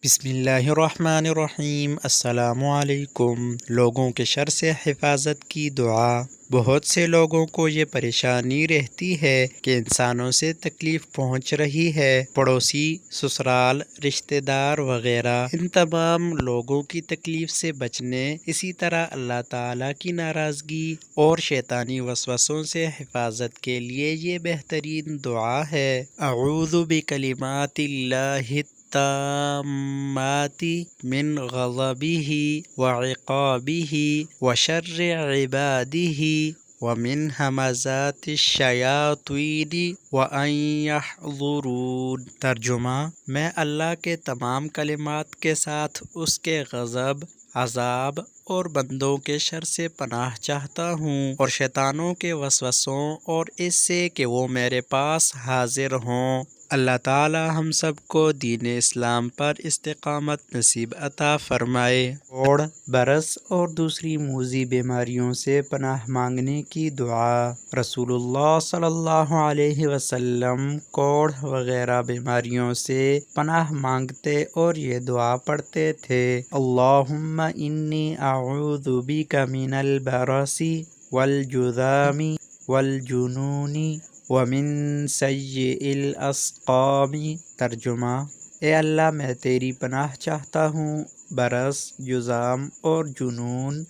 بسم اللہ الرحمن الرحیم۔ السلام علیکم۔ لوگوں کے شر سے حفاظت کی دعا۔ بہت سے لوگوں کو یہ پریشانی رہتی ہے کہ انسانوں سے تکلیف پہنچ رہی ہے، پڑوسی، سسرال، رشتہ دار وغیرہ۔ ان تمام لوگوں کی تکلیف سے بچنے، اسی طرح اللہ تعالیٰ کی ناراضگی اور شیطانی وسوسوں سے حفاظت کے لیے یہ بہترین دعا ہے۔ اعوذ بکلمات اللہ التامات من غضبه وعقابه وشر عباده ومن همزات الشیاطین وان یحضرون۔ ترجمہ: میں اللہ کے تمام کلمات کے ساتھ اس کے غضب، عذاب اور بندوں کے شر سے پناہ چاہتا ہوں، اور شیطانوں کے وسوسوں اور اس سے کہ وہ میرے پاس حاضر ہوں۔ اللہ تعالی ہم سب کو دین اسلام پر استقامت نصیب عطا فرمائے۔ کوڑ، برس اور دوسری موذی بیماریوں سے پناہ مانگنے کی دعا۔ رسول اللہ صلی اللہ علیہ وسلم کوڑ وغیرہ بیماریوں سے پناہ مانگتے اور یہ دعا پڑھتے تھے: اللہم انی اعوذ بک من البرص والجذام والجنون ومن سیئ الاسقام۔ ترجمہ: اے اللہ، میں تیری پناہ چاہتا ہوں برس، جذام اور جنون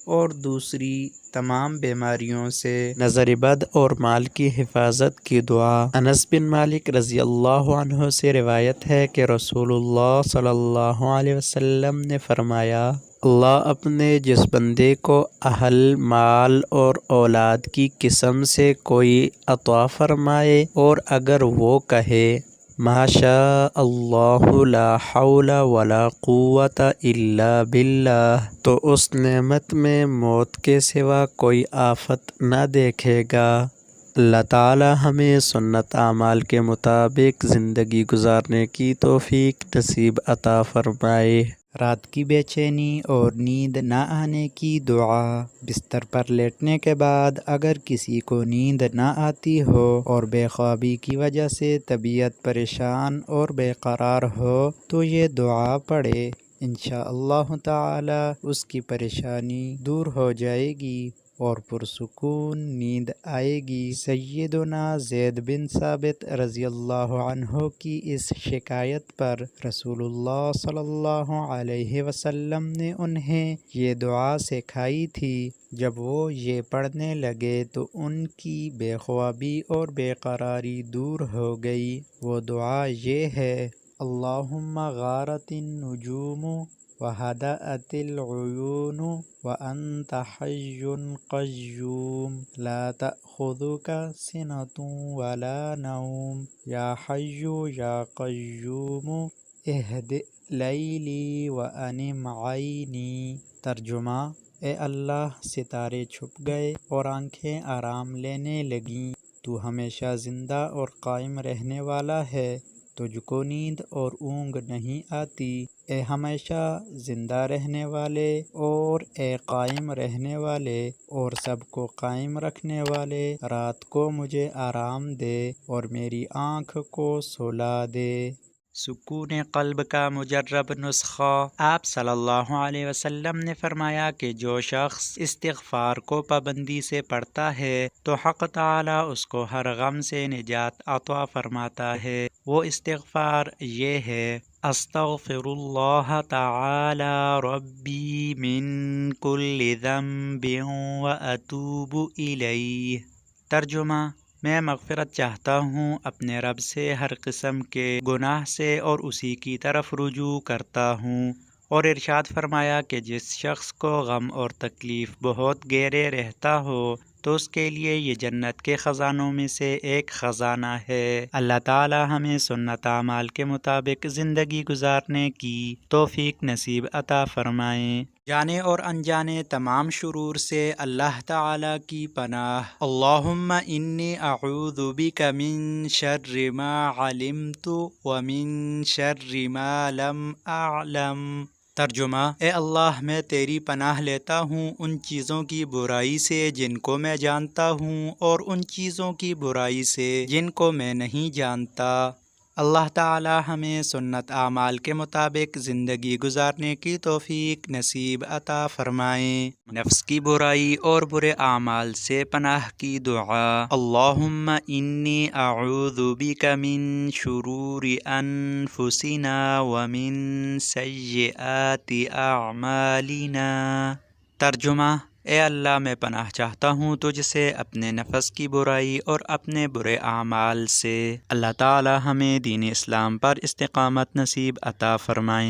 اور دوسری تمام بیماریوں سے۔ نظر بد اور مال کی حفاظت کی دعا۔ انس بن مالک رضی اللہ عنہ سے روایت ہے کہ رسول اللہ صلی اللہ علیہ وسلم نے فرمایا: اللہ اپنے جس بندے کو اہل، مال اور اولاد کی قسم سے کوئی عطا فرمائے، اور اگر وہ کہے ما شاء اللہ لا حول ولا قوة الا باللہ، تو اس نعمت میں موت کے سوا کوئی آفت نہ دیکھے گا۔ اللہ تعالی ہمیں سنت اعمال کے مطابق زندگی گزارنے کی توفیق نصیب عطا فرمائے۔ رات کی بے چینی اور نیند نہ آنے کی دعا۔ بستر پر لیٹنے کے بعد اگر کسی کو نیند نہ آتی ہو اور بے خوابی کی وجہ سے طبیعت پریشان اور بے قرار ہو تو یہ دعا پڑھے، انشاءاللہ تعالی اس کی پریشانی دور ہو جائے گی اور پرسکون نیند آئے گی۔ سیدنا زید بن ثابت رضی اللہ عنہ کی اس شکایت پر رسول اللہ صلی اللہ علیہ وسلم نے انہیں یہ دعا سکھائی تھی۔ جب وہ یہ پڑھنے لگے تو ان کی بے خوابی اور بے قراری دور ہو گئی۔ وہ دعا یہ ہے: اللہم غارت النجوم وہدأت العیون وانت حی قیوم لا تأخذک سنۃ ولا نوم یا حی یا قیوم اہدئ لیلی وانم عینی۔ ترجمہ: اے اللہ، ستارے چھپ گئے اور آنکھیں آرام لینے لگیں، تو ہمیشہ زندہ اور قائم رہنے والا ہے، تجھ کو نیند اور اونگ نہیں آتی۔ اے ہمیشہ زندہ رہنے والے اور اے قائم رہنے والے اور سب کو قائم رکھنے والے، رات کو مجھے آرام دے اور میری آنکھ کو سلا دے۔ سکون قلب کا مجرب نسخہ۔ آپ صلی اللہ علیہ وسلم نے فرمایا کہ جو شخص استغفار کو پابندی سے پڑھتا ہے تو حق تعالی اس کو ہر غم سے نجات عطا فرماتا ہے۔ وہ استغفار یہ ہے: استغفر اللہ تعالی ربی من کل ذنب واتوب الیہ۔ ترجمہ: میں مغفرت چاہتا ہوں اپنے رب سے ہر قسم کے گناہ سے اور اسی کی طرف رجوع کرتا ہوں۔ اور ارشاد فرمایا کہ جس شخص کو غم اور تکلیف بہت گہرے رہتا ہو تو اس کے لیے یہ جنت کے خزانوں میں سے ایک خزانہ ہے۔ اللہ تعالی ہمیں سنت اعمال کے مطابق زندگی گزارنے کی توفیق نصیب عطا فرمائیں۔ جانے اور انجانے تمام شرور سے اللہ تعالی کی پناہ۔ اللہم انی اعوذ بک من شر ما علمت ومن شر ما لم اعلم۔ ترجمہ: اے اللہ، میں تیری پناہ لیتا ہوں ان چیزوں کی برائی سے جن کو میں جانتا ہوں اور ان چیزوں کی برائی سے جن کو میں نہیں جانتا۔ اللہ تعالی ہمیں سنت اعمال کے مطابق زندگی گزارنے کی توفیق نصیب عطا فرمائیں۔ نفس کی برائی اور برے اعمال سے پناہ کی دعا۔ اللہم انی اعوذ بک من شرور انفسنا ومن سیئات اعمالنا۔ ترجمہ: اے اللہ، میں پناہ چاہتا ہوں تجھ سے اپنے نفس کی برائی اور اپنے برے اعمال سے۔ اللہ تعالی ہمیں دین اسلام پر استقامت نصیب عطا فرمائیں۔